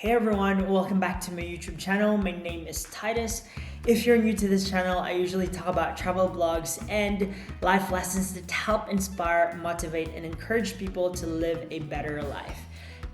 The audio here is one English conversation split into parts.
Hey everyone, welcome back to my YouTube channel. My name is Titus. If you're new to this channel, I usually talk about travel blogs and life lessons that help inspire, motivate, and encourage people to live a better life.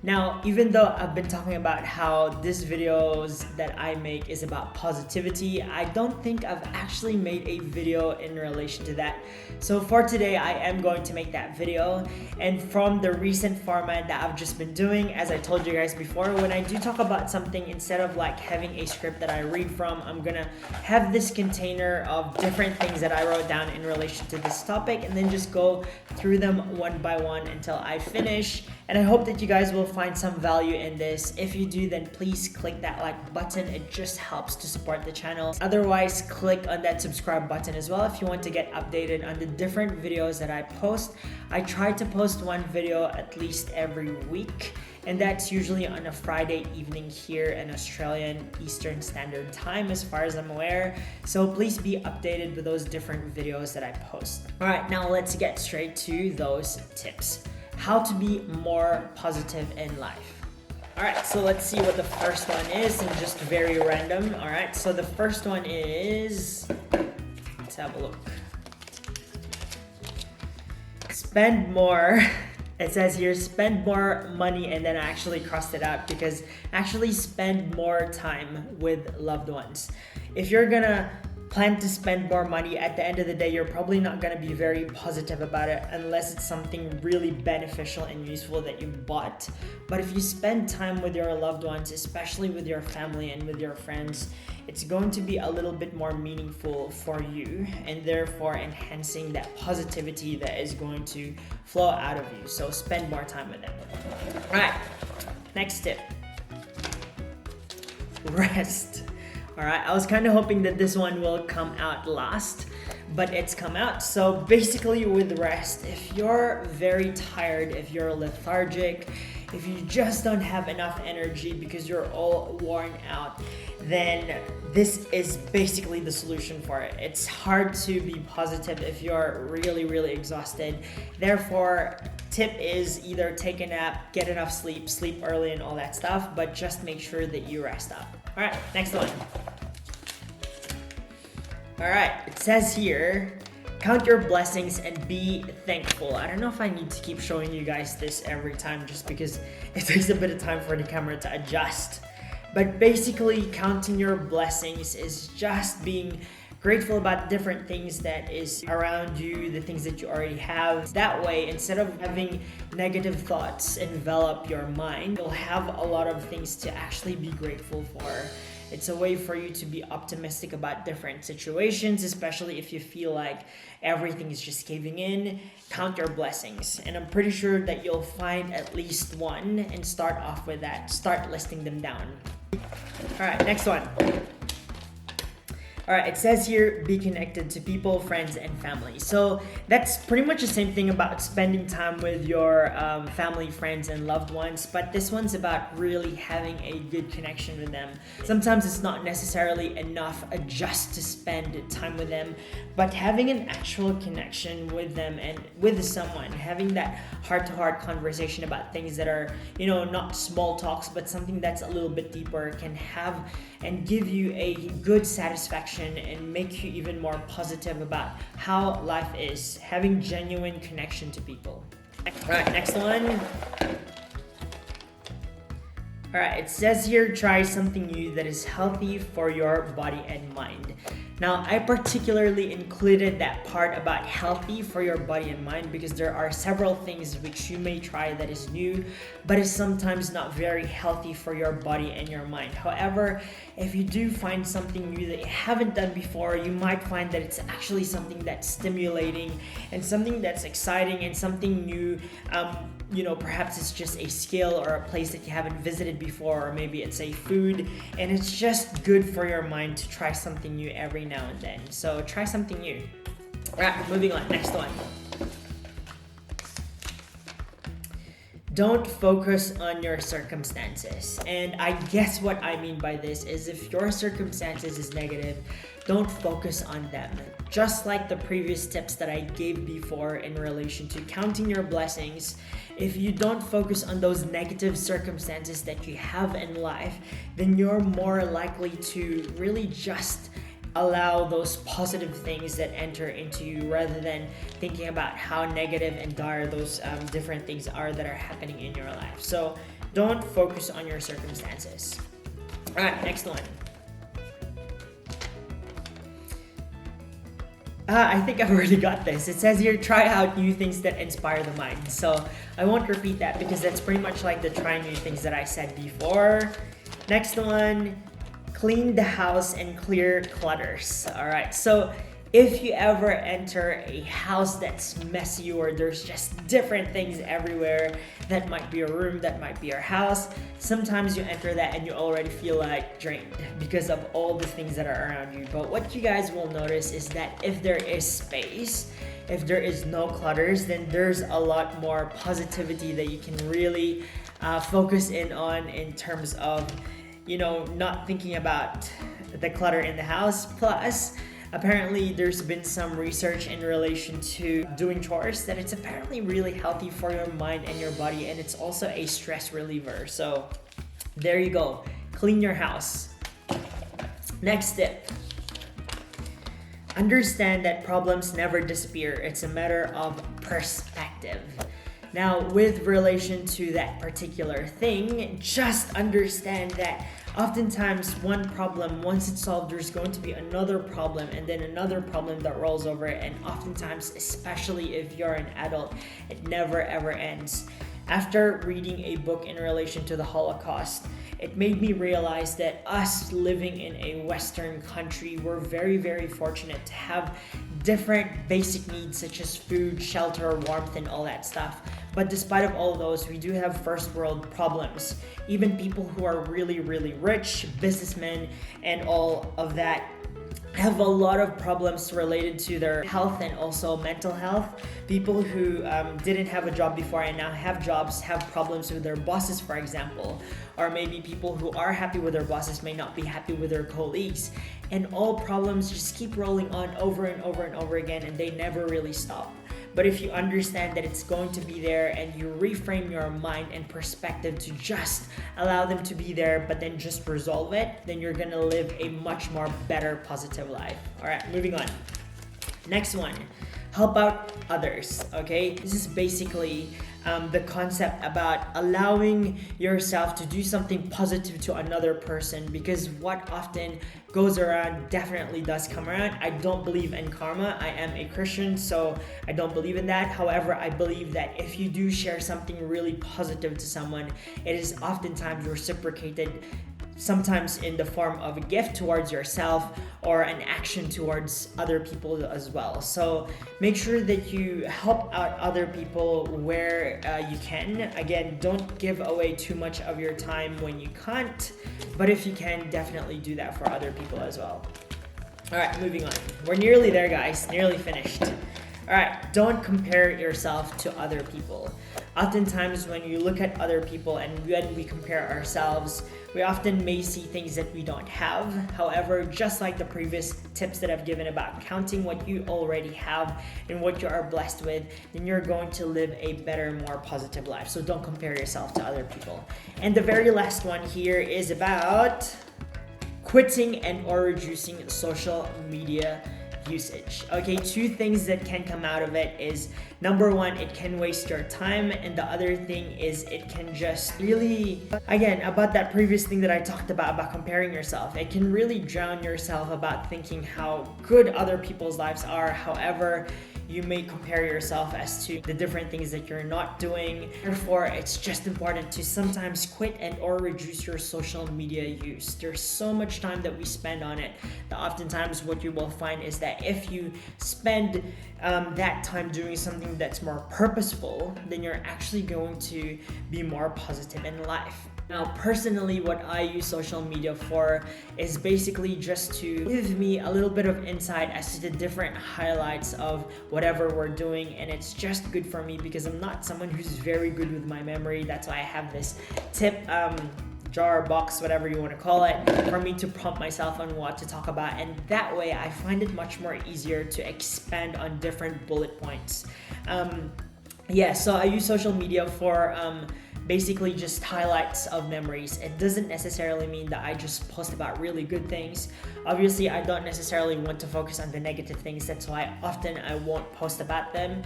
Now, even though I've been talking about how these videos that I make is about positivity, I don't think I've actually made a video in relation to that. So for today, I am going to make that video. And from the recent format that I've just been doing, as I told you guys before, when I do talk about something, instead of like having a script that I read from, I'm gonna have this container of different things that I wrote down in relation to this topic and then just go through them one by one until I finish. And I hope that you guys will find some value in this. If you do, then please click that like button. It just helps to support the channel. Otherwise, click on that subscribe button as well if you want to get updated on the different videos that I post. I try to post one video at least every week, and that's usually on a Friday evening here in Australian Eastern Standard Time as far as I'm aware. So please be updated with those different videos that I post. All right, now let's get straight to those tips. How to be more positive in life. All right, so let's see what the first one is, and just very random. All right, so the first one is, let's have a look. Spend more. It says here, spend more money, and then I actually crossed it out because actually spend more time with loved ones. If you're gonna plan to spend more money, at the end of the day, you're probably not going to be very positive about it unless it's something really beneficial and useful that you bought. But if you spend time with your loved ones, especially with your family and with your friends, it's going to be a little bit more meaningful for you and therefore enhancing that positivity that is going to flow out of you. So spend more time with them. All right, next tip. Rest. All right, I was kind of hoping that this one will come out last, but it's come out. So basically with rest, if you're very tired, if you're lethargic, if you just don't have enough energy because you're all worn out, then this is basically the solution for it. It's hard to be positive if you're really, really exhausted. Therefore, tip is either take a nap, get enough sleep, sleep early and all that stuff, but just make sure that you rest up. All right, next one. All right, it says here, count your blessings and be thankful. I don't know if I need to keep showing you guys this every time just because it takes a bit of time for the camera to adjust. But basically, counting your blessings is just being grateful about different things that is around you, the things that you already have. That way, instead of having negative thoughts envelop your mind, you'll have a lot of things to actually be grateful for. It's a way for you to be optimistic about different situations, especially if you feel like everything is just caving in. Count your blessings. And I'm pretty sure that you'll find at least one and start off with that. Start listing them down. All right, next one. All right, it says here, be connected to people, friends, and family. So that's pretty much the same thing about spending time with your family, friends, and loved ones. But this one's about really having a good connection with them. Sometimes it's not necessarily enough just to spend time with them, but having an actual connection with them and with someone, having that heart-to-heart conversation about things that are, not small talks, but something that's a little bit deeper can have and give you a good satisfaction and make you even more positive about how life is, having genuine connection to people. All right, next one. All right, it says here, try something new that is healthy for your body and mind. Now, I particularly included that part about healthy for your body and mind because there are several things which you may try that is new, but is sometimes not very healthy for your body and your mind. However, if you do find something new that you haven't done before, you might find that it's actually something that's stimulating and something that's exciting and something new. Perhaps it's just a skill or a place that you haven't visited before, or maybe it's a food, and it's just good for your mind to try something new every now and then. So try something new. All right, moving on, next one. Don't focus on your circumstances. And I guess what I mean by this is if your circumstances is negative, don't focus on them. Just like the previous tips that I gave before in relation to counting your blessings, if you don't focus on those negative circumstances that you have in life, then you're more likely to really just allow those positive things that enter into you rather than thinking about how negative and dire those different things are that are happening in your life. So don't focus on your circumstances. All right, next one. I think I've already got this. It says here, try out new things that inspire the mind. So I won't repeat that because that's pretty much like the try new things that I said before. Next one, clean the house and clear clutters. All right, so if you ever enter a house that's messy or there's just different things everywhere, that might be a room, that might be your house, sometimes you enter that and you already feel like drained because of all the things that are around you. But what you guys will notice is that if there is space, if there is no clutters, then there's a lot more positivity that you can really focus in on in terms of, you know, not thinking about the clutter in the house. Plus, apparently there's been some research in relation to doing chores that it's apparently really healthy for your mind and your body, and it's also a stress reliever. So there you go, clean your house. Next tip, understand that problems never disappear. It's a matter of perspective. Now, with relation to that particular thing, just understand that oftentimes one problem, once it's solved, there's going to be another problem and then another problem that rolls over it. And oftentimes, especially if you're an adult, it never ever ends. After reading a book in relation to the Holocaust, it made me realize that us living in a Western country, we're very, very fortunate to have different basic needs such as food, shelter, warmth, and all that stuff. But despite of all those, we do have first world problems. Even people who are really, really rich, businessmen, and all of that have a lot of problems related to their health and also mental health. People who didn't have a job before and now have jobs have problems with their bosses, for example. Or maybe people who are happy with their bosses may not be happy with their colleagues. And all problems just keep rolling on over and over and over again, and they never really stop. But if you understand that it's going to be there and you reframe your mind and perspective to just allow them to be there, but then just resolve it, then you're gonna live a much more better, positive life. All right, moving on. Next one, help out others, okay? This is basically the concept about allowing yourself to do something positive to another person, because what often goes around definitely does come around. I don't believe in karma. I am a Christian, so I don't believe in that. However, I believe that if you do share something really positive to someone, it is oftentimes reciprocated, sometimes in the form of a gift towards yourself or an action towards other people as well. So make sure that you help out other people where you can. Again, don't give away too much of your time when you can't, but if you can, definitely do that for other people as well. All right, moving on. We're nearly there, guys, nearly finished. All right, don't compare yourself to other people. Oftentimes when you look at other people and when we compare ourselves, we often may see things that we don't have. However, just like the previous tips that I've given about counting what you already have and what you are blessed with, then you're going to live a better, more positive life. So don't compare yourself to other people. And the very last one here is about quitting and or reducing social media usage. Okay, two things that can come out of it is, number one, it can waste your time, and the other thing is it can just really, again, about that previous thing that I talked about comparing yourself, it can really drown yourself about thinking how good other people's lives are. However, you may compare yourself as to the different things that you're not doing. Therefore, it's just important to sometimes quit and or reduce your social media use. There's so much time that we spend on it that oftentimes what you will find is that if you spend that time doing something that's more purposeful, then you're actually going to be more positive in life. Now, personally, what I use social media for is basically just to give me a little bit of insight as to the different highlights of whatever we're doing, and it's just good for me because I'm not someone who's very good with my memory. That's why I have this tip jar, box, whatever you want to call it, for me to prompt myself on what to talk about, and that way I find it much more easier to expand on different bullet points. yeah, so I use social media for basically just highlights of memories. It doesn't necessarily mean that I just post about really good things. Obviously, I don't necessarily want to focus on the negative things. That's why often I won't post about them.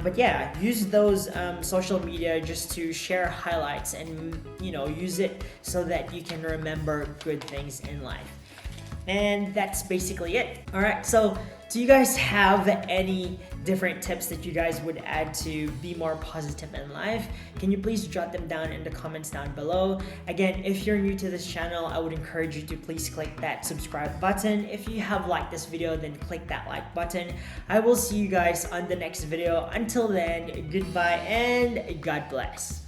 But yeah, use those social media just to share highlights and use it so that you can remember good things in life. And that's basically it. All right, so do you guys have any different tips that you guys would add to be more positive in life? Can you please jot them down in the comments down below? Again, if you're new to this channel, I would encourage you to please click that subscribe button. If you have liked this video, then click that like button. I will see you guys on the next video. Until then, goodbye and God bless.